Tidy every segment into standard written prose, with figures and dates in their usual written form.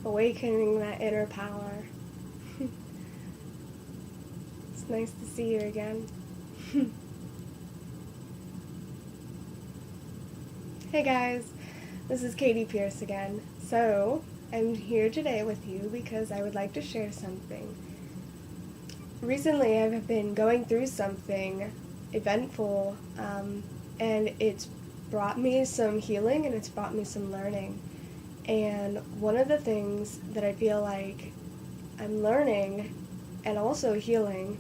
awakening that inner power. It's nice to see you again. Hey guys, this is Katie Pierce again. So, I'm here today with you because I would like to share something. Recently, I've been going through something eventful, and it's brought me some healing and it's brought me some learning. And one of the things that I feel like I'm learning and also healing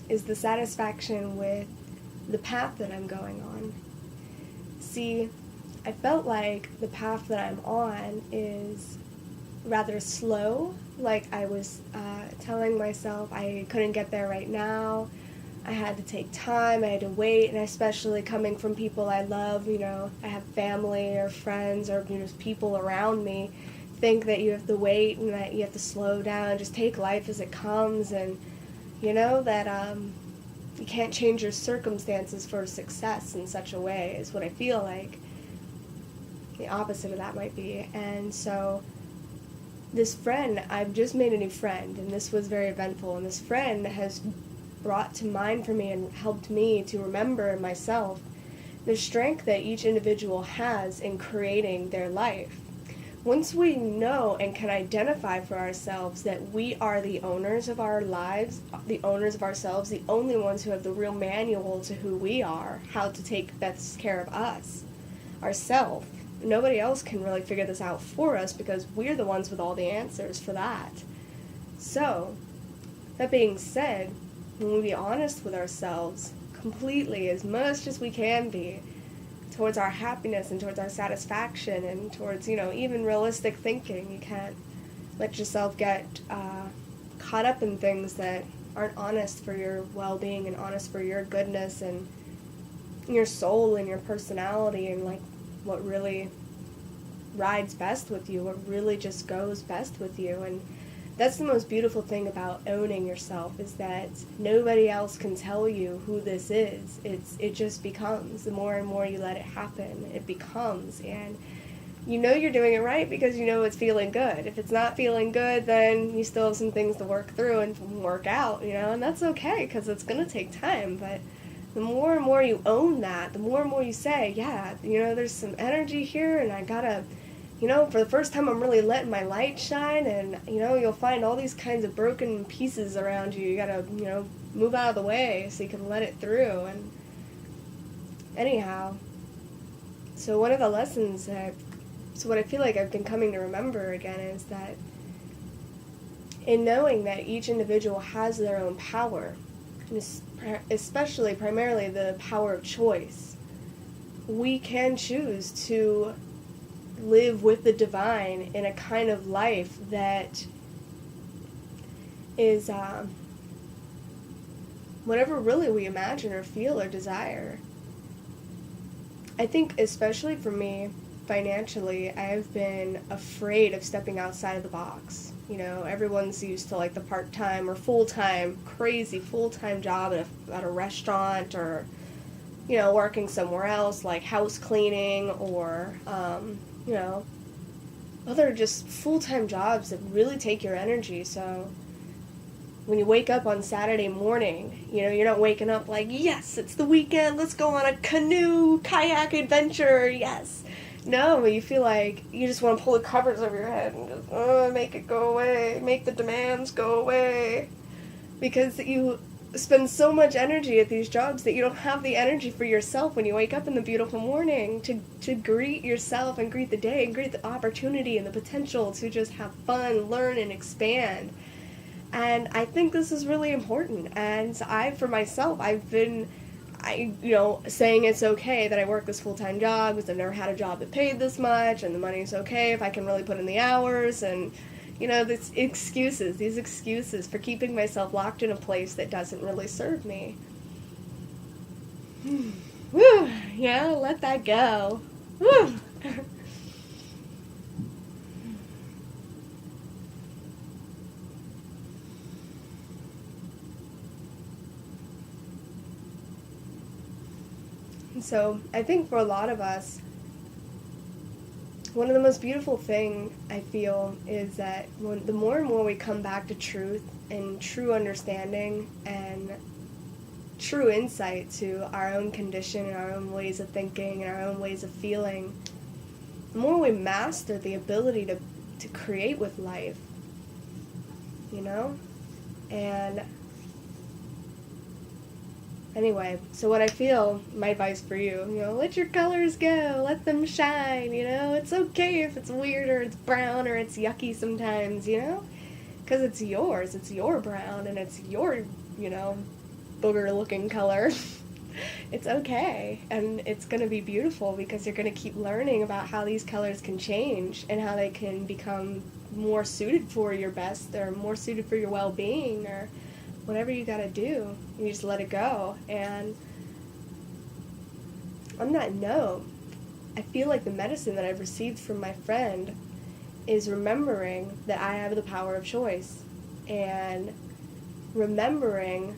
is the satisfaction with the path that I'm going on. See, I felt like the path that I'm on is rather slow. Like I was telling myself I couldn't get there right now. I had to take time, I had to wait, and especially coming from people I love, I have family or friends or just people around me, think that you have to wait and that you have to slow down, just take life as it comes, and that you can't change your circumstances for success in such a way is what I feel like. The opposite of that might be. And so this friend, I've just made a new friend, and this was very eventful, and this friend has brought to mind for me and helped me to remember myself the strength that each individual has in creating their life. Once we know and can identify for ourselves that we are the owners of our lives, the owners of ourselves, the only ones who have the real manual to who we are, how to take best care of us, ourselves. Nobody else can really figure this out for us because we're the ones with all the answers for that. So, that being said, when we be honest with ourselves completely, as much as we can be, towards our happiness and towards our satisfaction and towards, even realistic thinking. You can't let yourself get caught up in things that aren't honest for your well-being and honest for your goodness and your soul and your personality and, what really rides best with you, what really just goes best with you. And that's the most beautiful thing about owning yourself, is that nobody else can tell you who this is. It just becomes. The more and more you let it happen, it becomes. And you're doing it right because it's feeling good. If it's not feeling good, then you still have some things to work through and work out, and that's okay because it's going to take time. But the more and more you own that, the more and more you say, yeah, there's some energy here and I gotta, for the first time I'm really letting my light shine, and, you'll find all these kinds of broken pieces around you. You gotta, move out of the way so you can let it through. And anyhow, so one of the lessons so what I feel like I've been coming to remember again is that in knowing that each individual has their own power, and especially primarily the power of choice, we can choose to live with the divine in a kind of life that is whatever really we imagine or feel or desire. I think especially for me, financially, I have been afraid of stepping outside of the box. Everyone's used to the part-time or full-time, crazy full-time job at a restaurant or, working somewhere else like house cleaning or, other just full-time jobs that really take your energy. So when you wake up on Saturday morning, you're not waking up like, yes, it's the weekend, let's go on a canoe, kayak adventure, yes. No, you feel like you just want to pull the covers over your head and just make it go away, make the demands go away. Because you spend so much energy at these jobs that you don't have the energy for yourself when you wake up in the beautiful morning to greet yourself and greet the day and greet the opportunity and the potential to just have fun, learn, and expand. And I think this is really important. And for myself, I've been saying it's okay that I work this full-time job because I've never had a job that paid this much, and the money's okay if I can really put in the hours, and, these excuses for keeping myself locked in a place that doesn't really serve me. Woo! Yeah, let that go. Woo! So I think for a lot of us, one of the most beautiful thing I feel is that the more and more we come back to truth and true understanding and true insight to our own condition and our own ways of thinking and our own ways of feeling, the more we master the ability to create with life, you know? And anyway, so what I feel, my advice for you, let your colors go, let them shine, it's okay if it's weird or it's brown or it's yucky sometimes, because it's yours, it's your brown and it's your, booger looking color. It's okay, and it's going to be beautiful because you're going to keep learning about how these colors can change and how they can become more suited for your best or more suited for your well-being or whatever you got to do. You just let it go. And on that note, I feel like the medicine that I've received from my friend is remembering that I have the power of choice, and remembering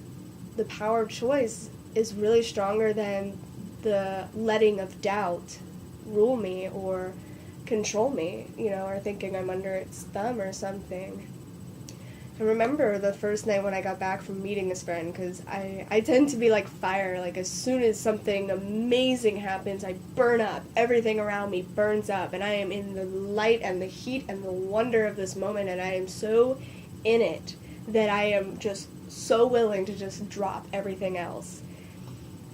the power of choice is really stronger than the letting of doubt rule me or control me, or thinking I'm under its thumb or something. I remember the first night when I got back from meeting this friend, because I tend to be like fire. Like, as soon as something amazing happens, I burn up. Everything around me burns up, and I am in the light and the heat and the wonder of this moment, and I am so in it that I am just so willing to just drop everything else.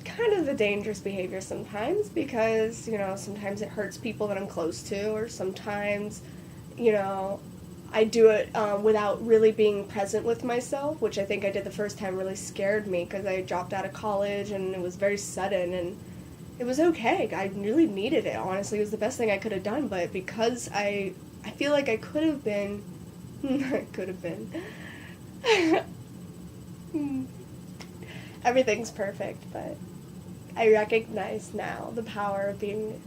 Kind of a dangerous behavior sometimes, because, sometimes it hurts people that I'm close to, or sometimes, I do it without really being present with myself, which I think I did the first time really scared me, because I dropped out of college and it was very sudden, and it was okay. I really needed it, honestly. It was the best thing I could have done, but because I feel like I could have been, everything's perfect, but I recognize now the power of being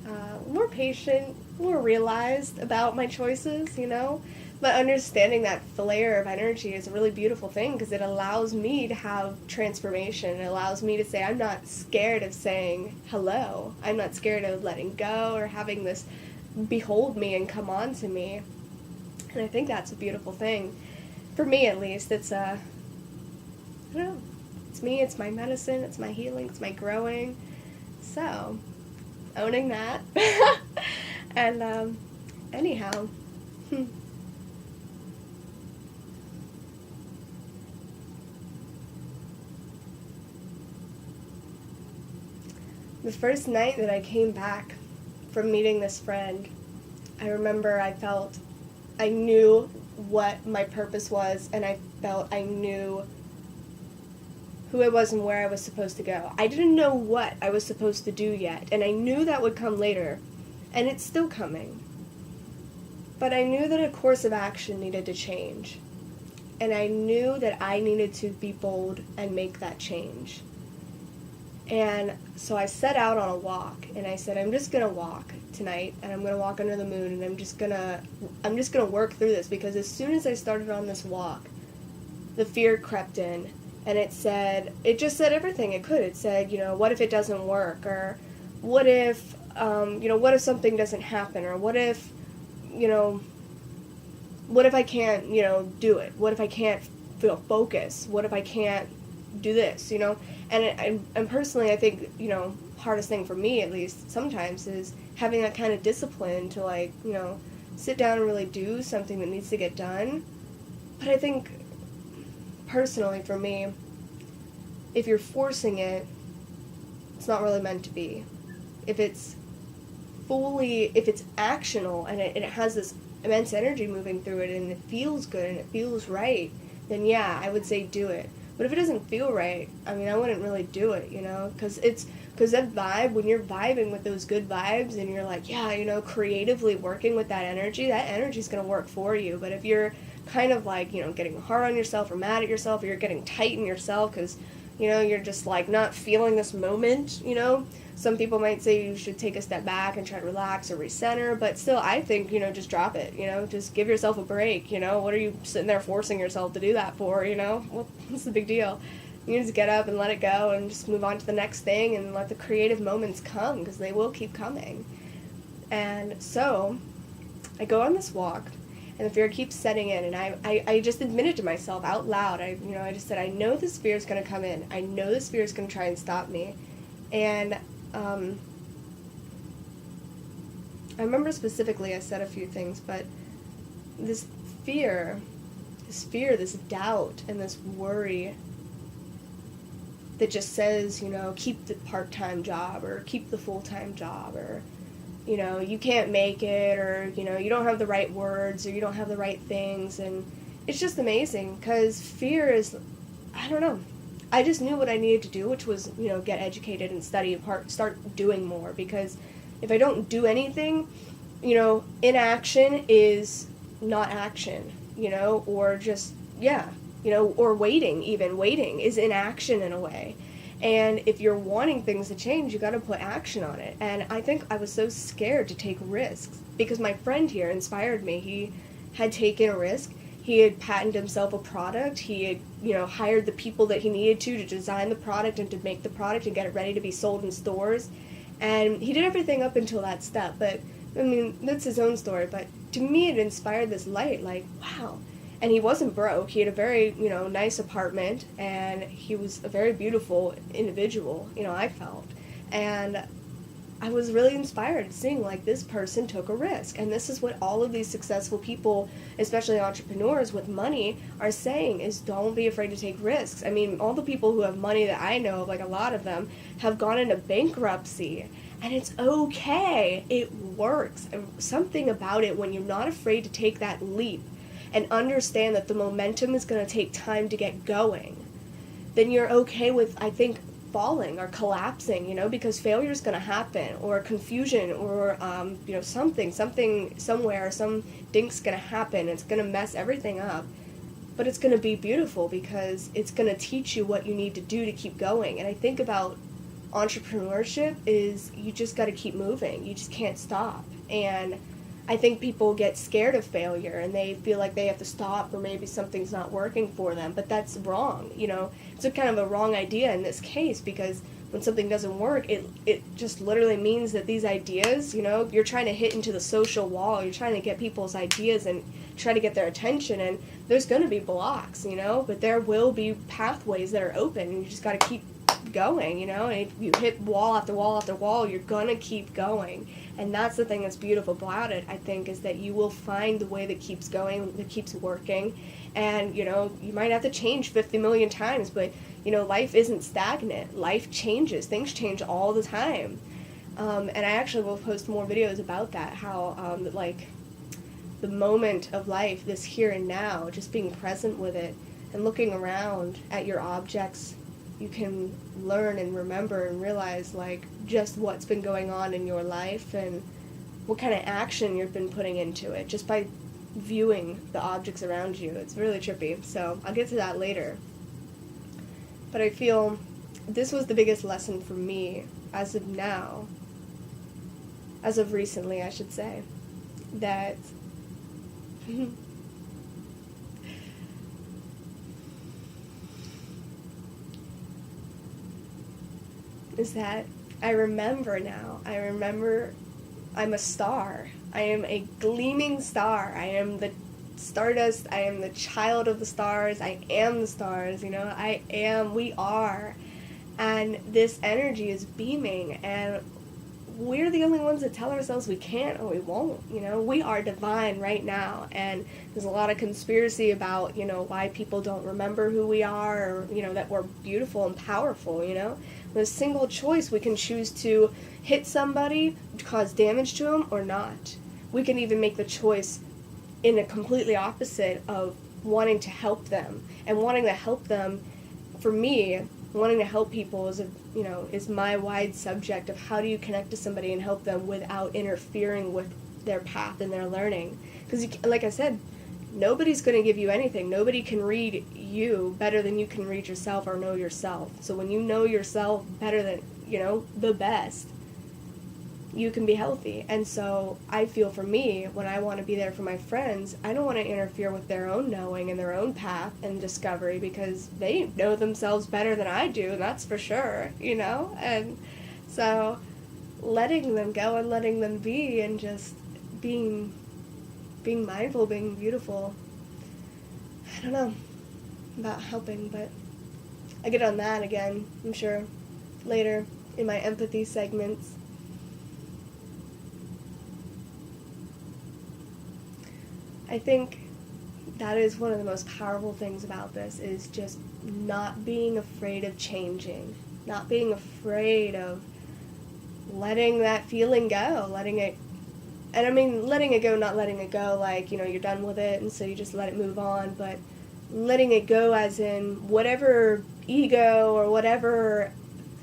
more patient, more realized about my choices, But understanding that flare of energy is a really beautiful thing, because it allows me to have transformation. It allows me to say, I'm not scared of saying hello. I'm not scared of letting go or having this behold me and come on to me. And I think that's a beautiful thing. For me, at least, it's I don't know. It's me, it's my medicine, it's my healing, it's my growing. So, owning that. And, anyhow. The first night that I came back from meeting this friend, I remember I knew what my purpose was, and I felt I knew who I was and where I was supposed to go. I didn't know what I was supposed to do yet, and I knew that would come later, and it's still coming. But I knew that a course of action needed to change, and I knew that I needed to be bold and make that change. And so I set out on a walk, and I said, I'm just going to walk tonight, and I'm going to walk under the moon, and I'm just going to work through this, because as soon as I started on this walk, the fear crept in. And it just said everything it could. It said, what if it doesn't work? Or what if, what if something doesn't happen? Or what if I can't, do it? What if I can't feel focus? What if I can't do this, And personally, I think, hardest thing for me, at least sometimes, is having that kind of discipline to, sit down and really do something that needs to get done. But I think, personally, for me, if you're forcing it, it's not really meant to be. If it's actional and it has this immense energy moving through it and it feels good and it feels right, then yeah, I would say do it. But if it doesn't feel right, I wouldn't really do it, because that vibe, when you're vibing with those good vibes and you're like, yeah, creatively working with that energy's going to work for you. But if you're kind of like, getting hard on yourself or mad at yourself, or you're getting tight in yourself because, you're just like not feeling this moment, some people might say you should take a step back and try to relax or recenter, but still I think, just drop it, just give yourself a break, what are you sitting there forcing yourself to do that for, what's the big deal? You just get up and let it go and just move on to the next thing and let the creative moments come, because they will keep coming. And so I go on this walk, and the fear keeps setting in, and I just admitted to myself out loud, I just said, I know this fear is going to come in. I know this fear is going to try and stop me. And I remember specifically I said a few things, but this fear, this doubt, and this worry that just says, keep the part-time job, or keep the full-time job, or, you can't make it, or, you don't have the right words, or you don't have the right things. And it's just amazing, because fear is, I don't know, I just knew what I needed to do, which was, get educated and study and start doing more, because if I don't do anything, inaction is not action, or just, or waiting is inaction in a way. And if you're wanting things to change, you got to put action on it. And I think I was so scared to take risks because my friend here inspired me. He had taken a risk. He had patented himself a product. He had, hired the people that he needed to design the product and to make the product and get it ready to be sold in stores. And he did everything up until that step. But, that's his own story. But to me, it inspired this light, like, wow. And he wasn't broke. He had a very, nice apartment, and he was a very beautiful individual, I felt. And I was really inspired seeing, like, this person took a risk. And this is what all of these successful people, especially entrepreneurs with money, are saying, is don't be afraid to take risks. I mean, all the people who have money that I know, like a lot of them, have gone into bankruptcy. And it's okay. It works. And something about it, when you're not afraid to take that leap, and understand that the momentum is going to take time to get going, then you're okay with, I think, falling or collapsing, because failure is going to happen, or confusion, or, something somewhere, some dink's going to happen. It's going to mess everything up. But it's going to be beautiful because it's going to teach you what you need to do to keep going. And I think about entrepreneurship is you just got to keep moving. You just can't stop. And I think people get scared of failure and they feel like they have to stop, or maybe something's not working for them, but that's wrong. It's a kind of a wrong idea in this case, because when something doesn't work, it just literally means that these ideas, you're trying to hit into the social wall, you're trying to get people's ideas and try to get their attention, and there's going to be blocks, but there will be pathways that are open, and you just got to keep going, and if you hit wall after wall after wall, you're gonna keep going. And that's the thing that's beautiful about it, I think, is that you will find the way that keeps going, that keeps working. And you might have to change 50 million times, but life isn't stagnant. Life changes. Things change all the time. And I actually will post more videos about that, how like the moment of life, this here and now, just being present with it and looking around at your objects, you can learn and remember and realize, like, just what's been going on in your life and what kind of action you've been putting into it just by viewing the objects around you. It's really trippy, so I'll get to that later. But I feel this was the biggest lesson for me as of now, as of recently, I should say, that is that I remember now. I remember I'm a star. I am a gleaming star. I am the stardust. I am the child of the stars. I am the stars, we are. And this energy is beaming, and we're the only ones that tell ourselves we can't or we won't, we are divine right now. And there's a lot of conspiracy about, why people don't remember who we are, or, that we're beautiful and powerful, With a single choice, we can choose to hit somebody, cause damage to them, or not. We can even make the choice in a completely opposite of wanting to help them. And wanting to help them, for me, wanting to help people is my wide subject of how do you connect to somebody and help them without interfering with their path and their learning. Because, like I said, nobody's going to give you anything. Nobody can read you better than you can read yourself or know yourself. So when you know yourself better than, the best, you can be healthy. And so I feel for me, when I want to be there for my friends, I don't want to interfere with their own knowing and their own path and discovery, because they know themselves better than I do, and that's for sure, And so letting them go and letting them be and just being being mindful, being beautiful. I don't know about helping, but I get on that again, I'm sure, later in my empathy segments. I think that is one of the most powerful things about this, is just not being afraid of changing, not being afraid of letting that feeling go, letting it, and I mean letting it go, not letting it go like, you're done with it and so you just let it move on, but letting it go as in whatever ego or whatever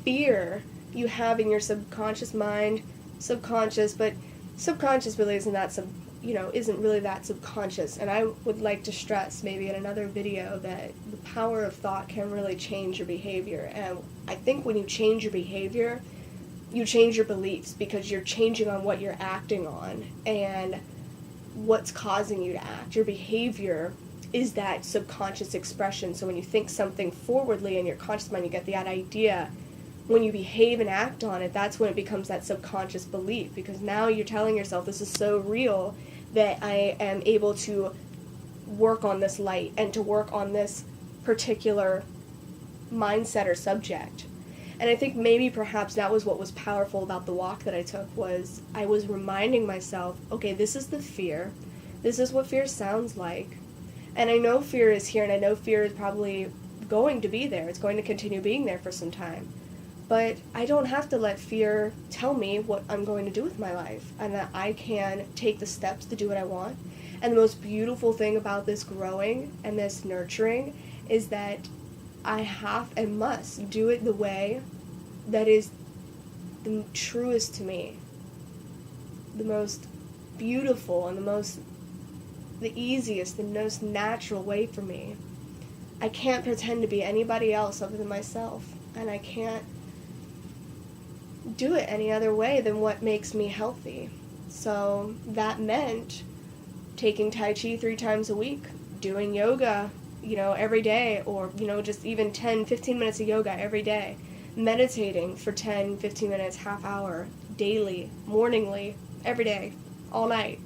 fear you have in your subconscious mind, but subconscious really isn't really that subconscious. And I would like to stress maybe in another video that the power of thought can really change your behavior. And I think when you change your behavior, you change your beliefs, because you're changing on what you're acting on and what's causing you to act. Your behavior is that subconscious expression. So when you think something forwardly in your conscious mind, you get that idea. When you behave and act on it, that's when it becomes that subconscious belief, because now you're telling yourself, this is so real that I am able to work on this light and to work on this particular mindset or subject. And I think maybe perhaps that was what was powerful about the walk that I took, was I was reminding myself, okay, this is the fear. This is what fear sounds like. And I know fear is here, and I know fear is probably going to be there. It's going to continue being there for some time. But I don't have to let fear tell me what I'm going to do with my life, and that I can take the steps to do what I want. And the most beautiful thing about this growing and this nurturing is that I have and must do it the way that is the truest to me, the most beautiful and the easiest, the most natural way for me. I can't pretend to be anybody else other than myself, and I can't do it any other way than what makes me healthy. So that meant taking Tai Chi 3 times a week, doing yoga, every day, or, just even 10, 15 minutes of yoga every day, meditating for 10, 15 minutes, half hour, daily, morningly, every day, all night.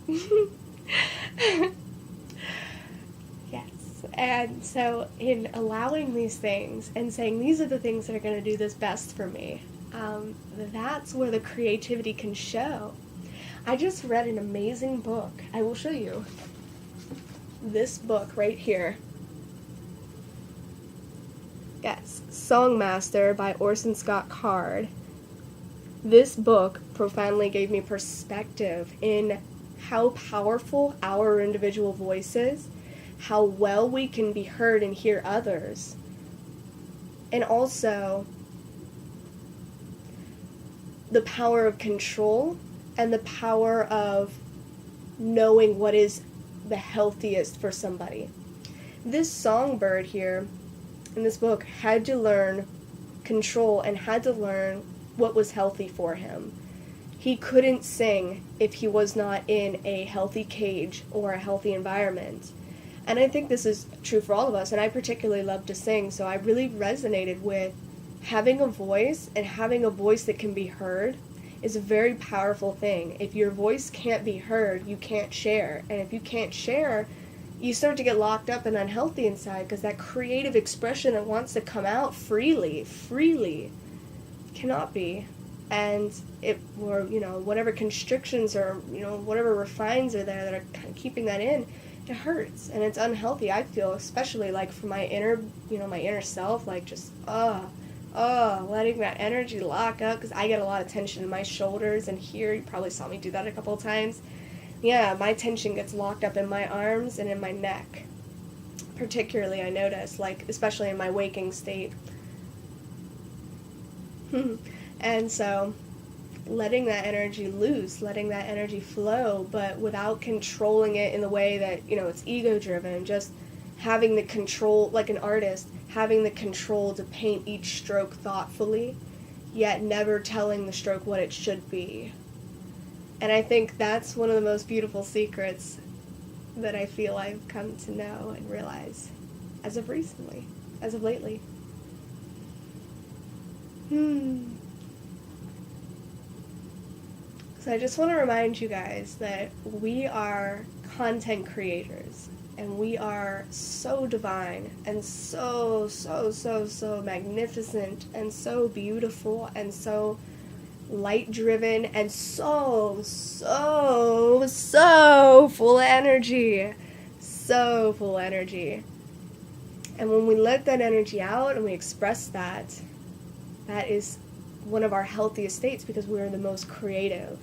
Yes. And so in allowing these things and saying these are the things that are going to do this best for me, that's where the creativity can show. I just read an amazing book. I will show you this book right here. Yes, Songmaster by Orson Scott Card. This book profoundly gave me perspective in how powerful our individual voice is, how well we can be heard and hear others, and also the power of control and the power of knowing what is the healthiest for somebody. This songbird here in this book had to learn control and had to learn what was healthy for him. He couldn't sing if he was not in a healthy cage or a healthy environment. And I think this is true for all of us, and I particularly love to sing, so I really resonated with having a voice, and having a voice that can be heard is a very powerful thing. If your voice can't be heard, you can't share. And if you can't share, you start to get locked up and unhealthy inside, because that creative expression that wants to come out freely cannot be. And whatever constrictions or, whatever refines are there that are kind of keeping that in, it hurts and it's unhealthy. I feel, especially like for my inner self, like just, letting that energy lock up, because I get a lot of tension in my shoulders and here. You probably saw me do that a couple of times. Yeah, my tension gets locked up in my arms and in my neck. Particularly, I notice, especially in my waking state. And so, letting that energy loose, letting that energy flow, but without controlling it in the way that, it's ego-driven, just having the control, like an artist, having the control to paint each stroke thoughtfully, yet never telling the stroke what it should be. And I think that's one of the most beautiful secrets that I feel I've come to know and realize as of lately. So I just want to remind you guys that we are content creators, and we are so divine and so magnificent and so beautiful and so light-driven and so full of energy. So full energy. And when we let that energy out and we express that, that is one of our healthiest states because we are the most creative.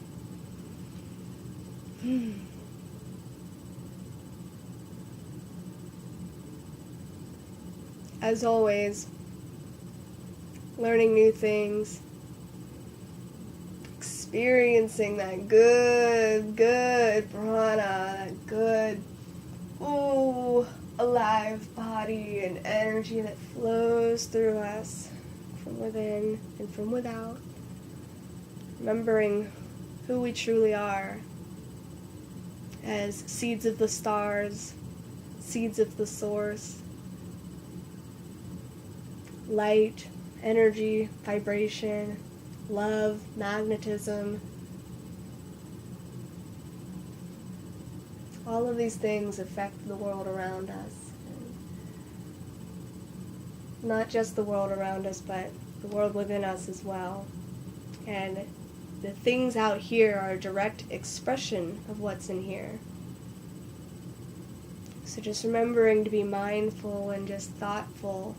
As always, learning new things, experiencing that good prana, that good, alive body and energy that flows through us from within and from without. Remembering who we truly are as seeds of the stars, seeds of the source, light, energy, vibration, love, magnetism. All of these things affect the world around us. And not just the world around us, but the world within us as well. And the things out here are a direct expression of what's in here. So just remembering to be mindful and just thoughtful,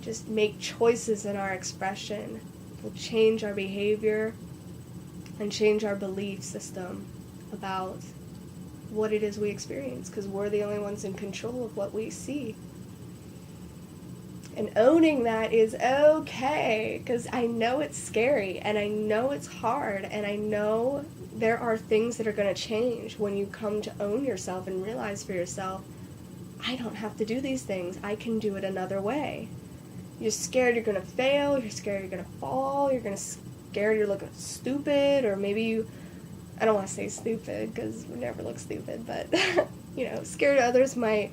just make choices in our expression will change our behavior and change our belief system about what it is we experience, because we're the only ones in control of what we see. And owning that is okay, because I know it's scary, and I know it's hard, and I know there are things that are going to change when you come to own yourself and realize for yourself, I don't have to do these things, I can do it another way. You're scared you're going to fail, you're scared you're going to fall, you're scared you're looking stupid, or maybe I don't want to say stupid because we never look stupid, but, scared others might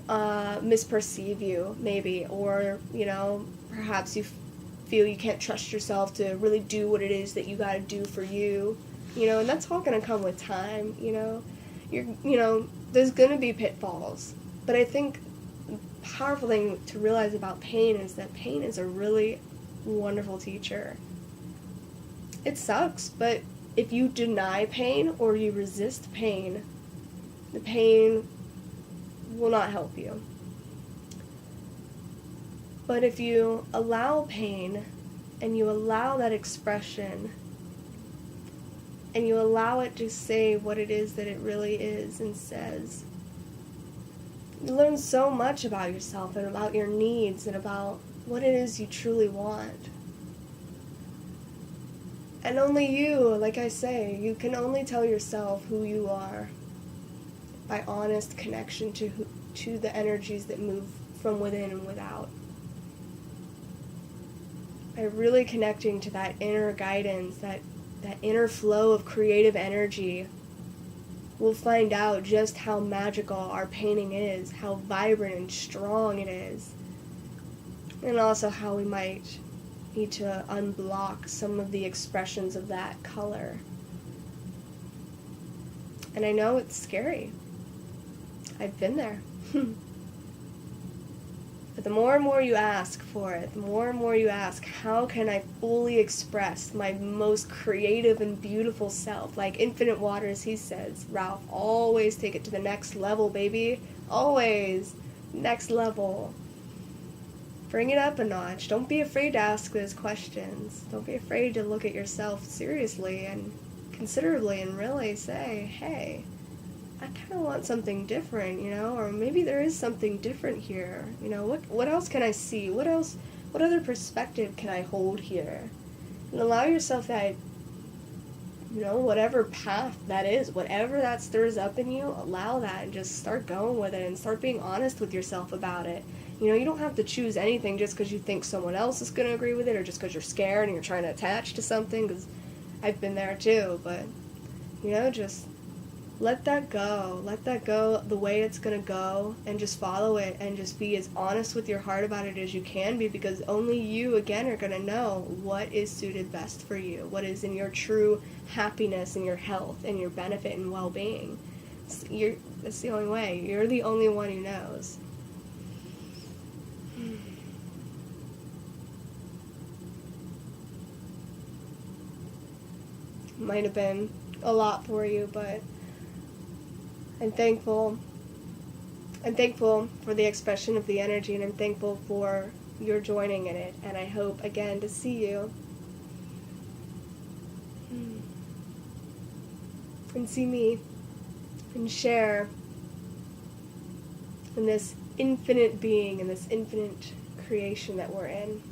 misperceive you, maybe, or, perhaps you feel you can't trust yourself to really do what it is that you got to do for you, and that's all going to come with time, there's going to be pitfalls, but I think powerful thing to realize about pain is that pain is a really wonderful teacher. It sucks, but if you deny pain or you resist pain, the pain will not help you. But if you allow pain and you allow that expression and you allow it to say what it is that it really is and says, you learn so much about yourself and about your needs and about what it is you truly want. And only you, like I say, you can only tell yourself who you are by honest connection to the energies that move from within and without. By really connecting to that inner guidance, that inner flow of creative energy, we'll find out just how magical our painting is, how vibrant and strong it is, and also how we might need to unblock some of the expressions of that color. And I know it's scary. I've been there. But the more and more you ask for it, the more and more you ask, how can I fully express my most creative and beautiful self? Like Infinite Waters, he says, Ralph, always take it to the next level, baby. Always. Next level. Bring it up a notch. Don't be afraid to ask those questions. Don't be afraid to look at yourself seriously and considerably and really say, hey, I kind of want something different, or maybe there is something different here. What else can I see? What other perspective can I hold here? And allow yourself that, whatever path that is, whatever that stirs up in you, allow that and just start going with it and start being honest with yourself about it. You don't have to choose anything just because you think someone else is going to agree with it or just because you're scared and you're trying to attach to something, because I've been there too, but, just let that go. Let that go the way it's going to go, and just follow it, and just be as honest with your heart about it as you can be, because only you, again, are going to know what is suited best for you, what is in your true happiness and your health and your benefit and well-being. That's the only way. You're the only one who knows. Might have been a lot for you, but I'm thankful. I'm thankful for the expression of the energy, and I'm thankful for your joining in it, and I hope again to see you and see me and share in this infinite being and this infinite creation that we're in.